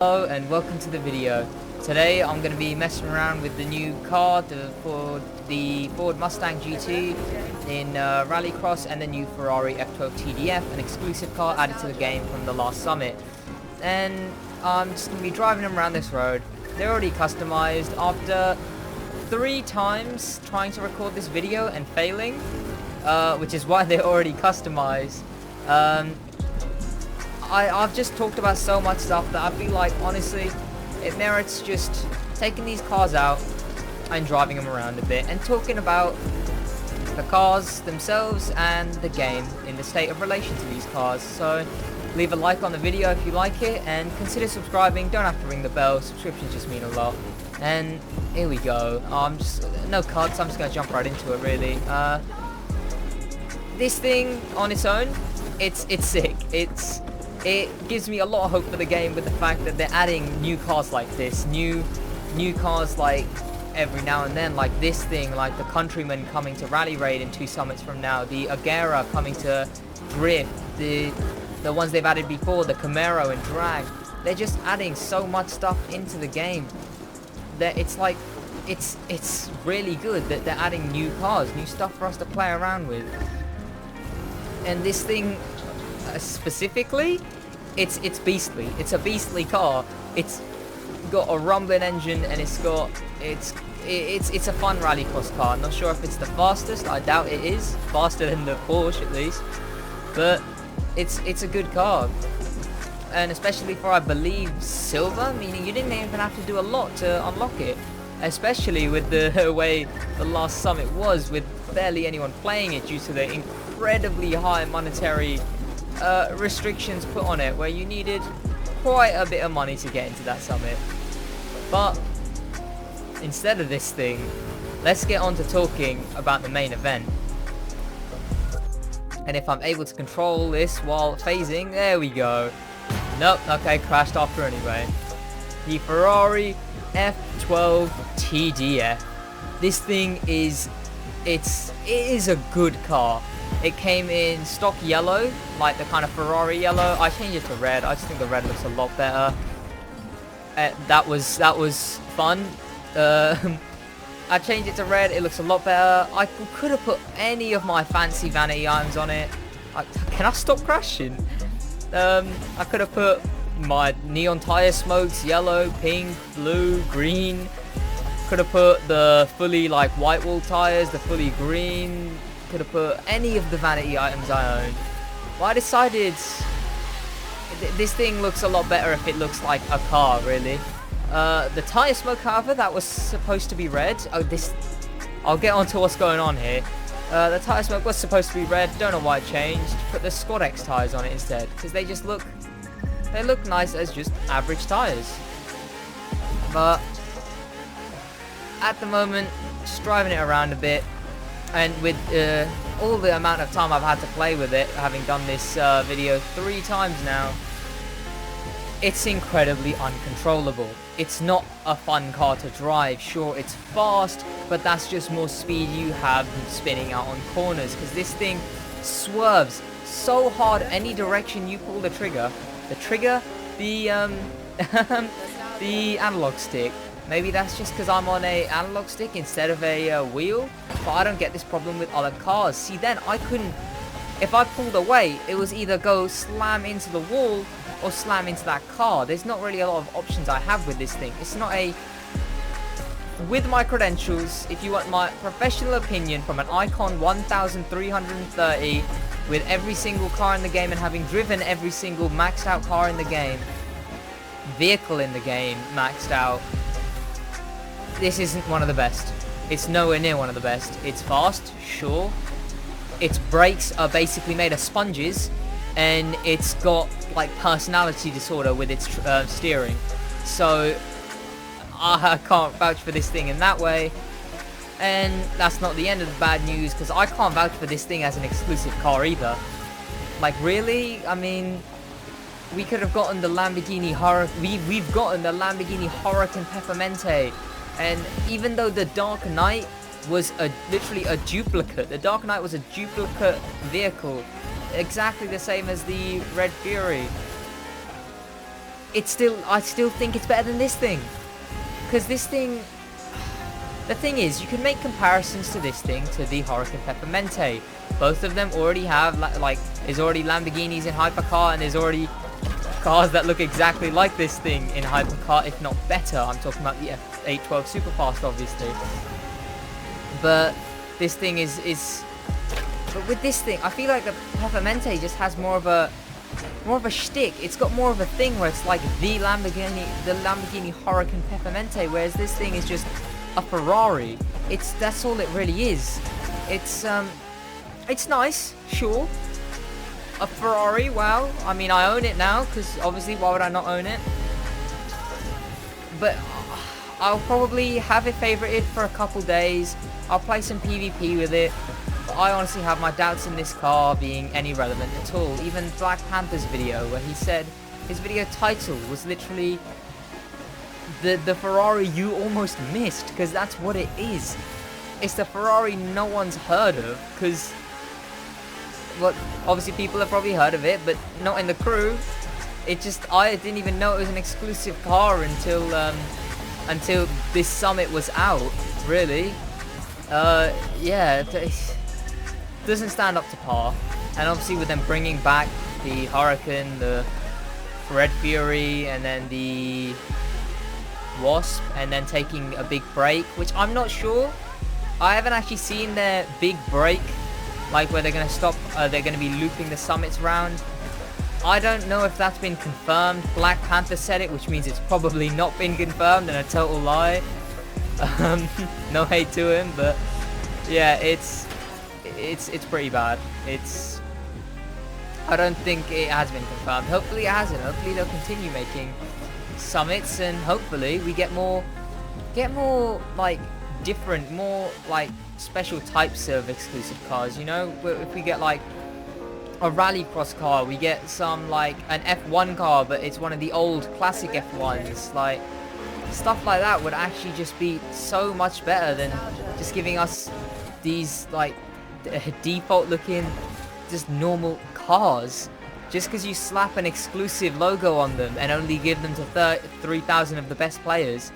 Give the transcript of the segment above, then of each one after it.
Hello and welcome to the video. Today I'm going to be messing around with the new car for the Ford Mustang GT in Rallycross and the new Ferrari F12 tdf, an exclusive car added to the game from the last summit. And I'm just going to be driving them around this road. They're already customized. After 3 times trying to record this video and failing, which is why they're already customized, I've just talked about so much stuff that I feel like, honestly, it merits just taking these cars out and driving them around a bit and talking about the cars themselves and the game in the state of relation to these cars. So leave a like on the video if you like it and consider subscribing. Don't have to ring the bell, subscriptions just mean a lot. And here we go. No cuts, I'm just going to jump right into it really. This thing on its own, it's sick. It gives me a lot of hope for the game with the fact that they're adding new cars like this, new cars like every now and then, like this thing, like the Countryman coming to Rally Raid in 2 summits from now, the Agera coming to Drift, the ones they've added before, the Camaro and Drag. They're just adding so much stuff into the game that it's like, it's really good that they're adding new cars, new stuff for us to play around with. And this thing specifically, it's beastly. It's a beastly car. It's got a rumbling engine and it's a fun rallycross car. I'm not sure if it's the fastest. I doubt it is. Faster than the Porsche at least. But it's a good car. And especially for, I believe, silver, meaning you didn't even have to do a lot to unlock it. Especially with the way the last summit was, with barely anyone playing it due to the incredibly high monetary restrictions put on it, where you needed quite a bit of money to get into that summit. But instead of this thing, let's get on to talking about the main event. And if I'm able to control this while phasing, there we go. Nope, okay, crashed after anyway. The Ferrari F12 tdf. This thing it is a good car. It came in stock yellow, like the kind of Ferrari yellow. I changed it to red. I just think the red looks a lot better. That was fun. I changed it to red. It looks a lot better. I could have put any of my fancy vanity items on it. Can I stop crashing? I could have put my neon tire smokes, yellow, pink, blue, green. Could have put the fully like white wall tires, the fully green. Could have put any of the vanity items I own. Well, I decided this thing looks a lot better if it looks like a car, really. The tire smoke, however, that was supposed to be red. I'll get on to what's going on here. The tire smoke was supposed to be red. Don't know why it changed. Put the Squad X tires on it instead, because they look nice as just average tires. But at the moment, just driving it around a bit. And with all the amount of time I've had to play with it, having done this video 3 times now, it's incredibly uncontrollable. It's not a fun car to drive. Sure, it's fast, but that's just more speed you have spinning out on corners, because this thing swerves so hard any direction you pull the trigger. The analog stick. Maybe that's just because I'm on a analog stick instead of a wheel, but I don't get this problem with other cars. See, then I couldn't, if I pulled away, it was either go slam into the wall or slam into that car. There's not really a lot of options I have with this thing. It's not a, with my credentials, if you want my professional opinion from an Icon 1330, with every single car in the game and having driven every single maxed out car in the game, vehicle in the game maxed out, this isn't one of the best. It's nowhere near one of the best. It's fast, sure. Its brakes are basically made of sponges, and it's got like personality disorder with its steering. So I can't vouch for this thing in that way. And that's not the end of the bad news, because I can't vouch for this thing as an exclusive car either. Like, really? I mean, we could have gotten the Lamborghini Huracan. We've gotten the Lamborghini Huracan Peppermente. And even though the Dark Knight was literally a duplicate, the Dark Knight was a duplicate vehicle, exactly the same as the Red Fury. I still think it's better than this thing. Because this thing, the thing is, you can make comparisons to this thing, to the Huracan Peppermente. Both of them already have, like, there's already Lamborghinis in hypercar, and there's already cars that look exactly like this thing in hypercar, if not better. I'm talking about the F12 Superfast, obviously. But this thing but with this thing, I feel like the Peppermente just has more of a shtick. It's got more of a thing where it's like the Lamborghini Huracan Peppermente, whereas this thing is just a Ferrari. That's all it really is. It's nice, sure. A Ferrari, wow. I mean, I own it now, because obviously, why would I not own it? But I'll probably have it favorited for a couple days. I'll play some PvP with it. But I honestly have my doubts in this car being any relevant at all. Even Black Panther's video, where he said his video title was literally the Ferrari you almost missed, because that's what it is. It's the Ferrari no one's heard of, because, well, obviously people have probably heard of it, but not in the crew. I didn't even know it was an exclusive car until this summit was out, really. Yeah, it doesn't stand up to par. And obviously with them bringing back the Huracan, the Red Fury, and then the Wasp, and then taking a big break, which I'm not sure. I haven't actually seen their big break, like where they're going to stop, they're going to be looping the summits round. I don't know if that's been confirmed. Black Panther said it, which means it's probably not been confirmed and a total lie. No hate to him, but yeah, it's pretty bad. I don't think it has been confirmed. Hopefully it hasn't. Hopefully they'll continue making summits, and hopefully we get more like different, more like special types of exclusive cars. You know, if we get like a rallycross car, we get some like an F1 car, but it's one of the old classic F1s. Like stuff like that would actually just be so much better than just giving us these like default looking just normal cars. Just because you slap an exclusive logo on them and only give them to 3,000 of the best players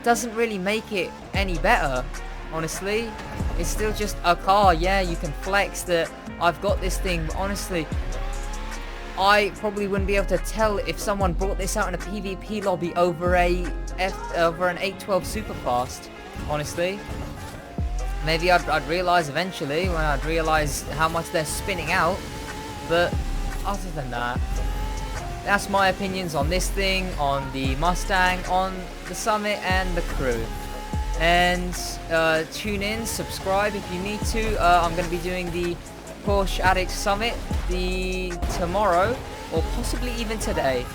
doesn't really make it any better, honestly. It's still just a car. Yeah, you can flex that I've got this thing, but honestly, I probably wouldn't be able to tell if someone brought this out in a PvP lobby over an 812 Superfast, honestly. Maybe I'd realise eventually when I'd realise how much they're spinning out, but other than that, that's my opinions on this thing, on the Mustang, on the Summit and the crew. And tune in, subscribe if you need to. I'm going to be doing the Porsche Addict Summit tomorrow, or possibly even today.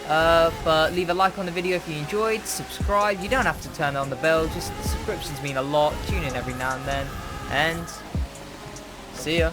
But leave a like on the video if you enjoyed, subscribe. You don't have to turn on the bell, just the subscriptions mean a lot. Tune in every now and then, and see ya.